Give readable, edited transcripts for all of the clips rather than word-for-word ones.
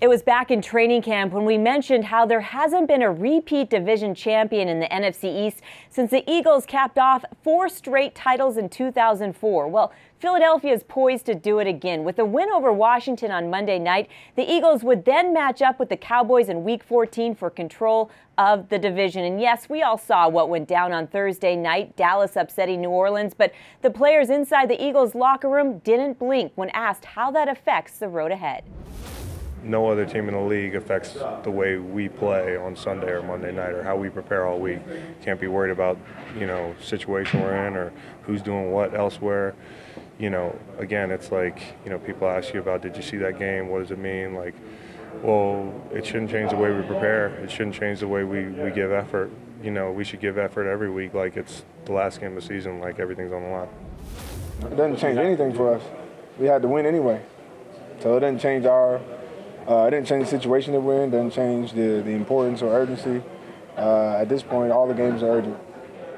It was back in training camp when we mentioned how there hasn't been a repeat division champion in the NFC East since the Eagles capped off 4 straight titles in 2004. Well, Philadelphia is poised to do it again. With a win over Washington on Monday night, the Eagles would then match up with the Cowboys in Week 14 for control of the division. And yes, we all saw what went down on Thursday night, Dallas upsetting New Orleans, but the players inside the Eagles locker room didn't blink when asked how that affects the road ahead. No other team in the league affects the way we play on Sunday or Monday night or how we prepare all week. Can't be worried about, situation we're in or who's doing what elsewhere. Again, it's like, people ask you about, did you see that game? What does it mean? Like, well, it shouldn't change the way we prepare. It shouldn't change the way we give effort. We should give effort every week like it's the last game of the season, like everything's on the line. It doesn't change anything for us. We had to win anyway. So it doesn't change it didn't change the situation that we're in, doesn't change the importance or urgency. At this point, all the games are urgent.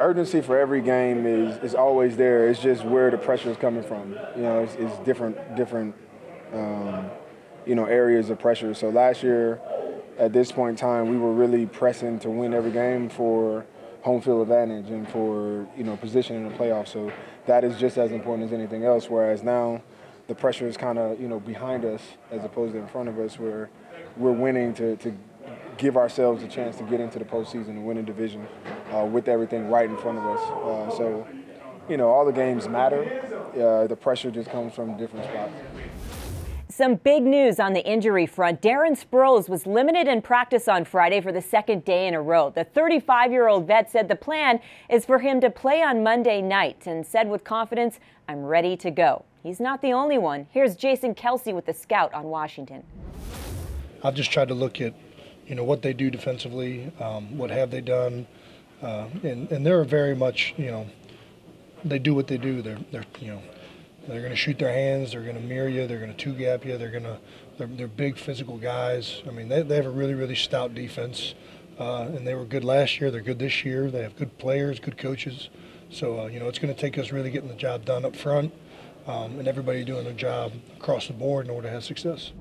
Urgency for every game is always there. It's just where the pressure is coming from. It's different areas of pressure. So last year, at this point in time, we were really pressing to win every game for home field advantage and for, position in the playoffs. So that is just as important as anything else, whereas now, the pressure is kind of, behind us as opposed to in front of us, where we're winning to give ourselves a chance to get into the postseason and win a division with everything right in front of us. So, all the games matter. The pressure just comes from different spots. Some big news on the injury front. Darren Sproles was limited in practice on Friday for the second day in a row. The 35-year-old vet said the plan is for him to play on Monday night and said with confidence, "I'm ready to go." He's not the only one. Here's Jason Kelsey with the Scout on Washington. I've just tried to look at, what they do defensively, what have they done, and they're very much, they do what they do. They're going to shoot their hands. They're going to mirror you. They're going to two-gap you. They're big physical guys. I mean, they have a really, really stout defense, and they were good last year. They're good this year. They have good players, good coaches. So, it's going to take us really getting the job done up front. And everybody doing their job across the board in order to have success.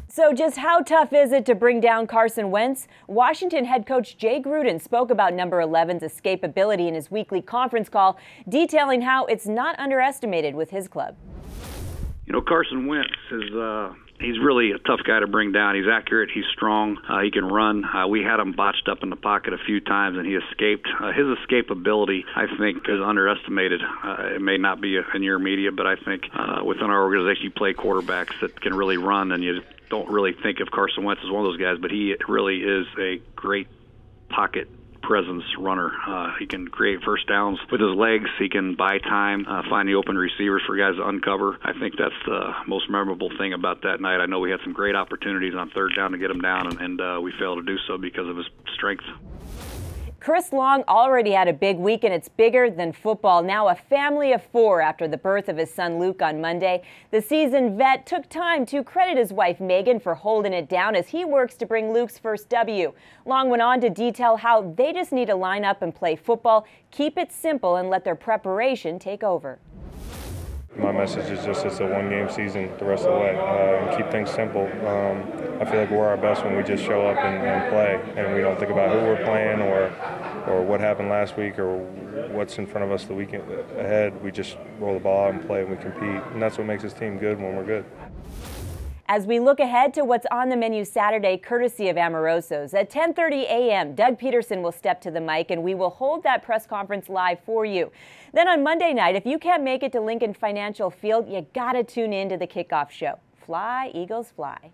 So just how tough is it to bring down Carson Wentz? Washington head coach Jay Gruden spoke about number 11's escapability in his weekly conference call, detailing how it's not underestimated with his club. Carson Wentz is he's really a tough guy to bring down. He's accurate. He's strong. He can run. We had him botched up in the pocket a few times, and he escaped. His escapability, I think, is underestimated. It may not be in your media, but I think within our organization, you play quarterbacks that can really run, and you don't really think of Carson Wentz as one of those guys, but he really is a great pocket presence runner. He can create first downs with his legs. He can buy time, find the open receivers for guys to uncover. I think that's the most memorable thing about that night. I know we had some great opportunities on third down to get him down, and we failed to do so because of his strength. Chris Long already had a big week, and it's bigger than football. Now a family of 4 after the birth of his son Luke on Monday. The seasoned vet took time to credit his wife Megan for holding it down as he works to bring Luke's first W. Long went on to detail how they just need to line up and play football, keep it simple, and let their preparation take over. My message is just it's a one-game season the rest of the way, and keep things simple. I feel like we're our best when we just show up and play, and we don't think about who we're playing or what happened last week or what's in front of us the week ahead. We just roll the ball out and play, and we compete, and that's what makes this team good when we're good. As we look ahead to what's on the menu Saturday, courtesy of Amoroso's, at 10:30 a.m., Doug Peterson will step to the mic, and we will hold that press conference live for you. Then on Monday night, if you can't make it to Lincoln Financial Field, you gotta tune in to the kickoff show. Fly, Eagles, fly.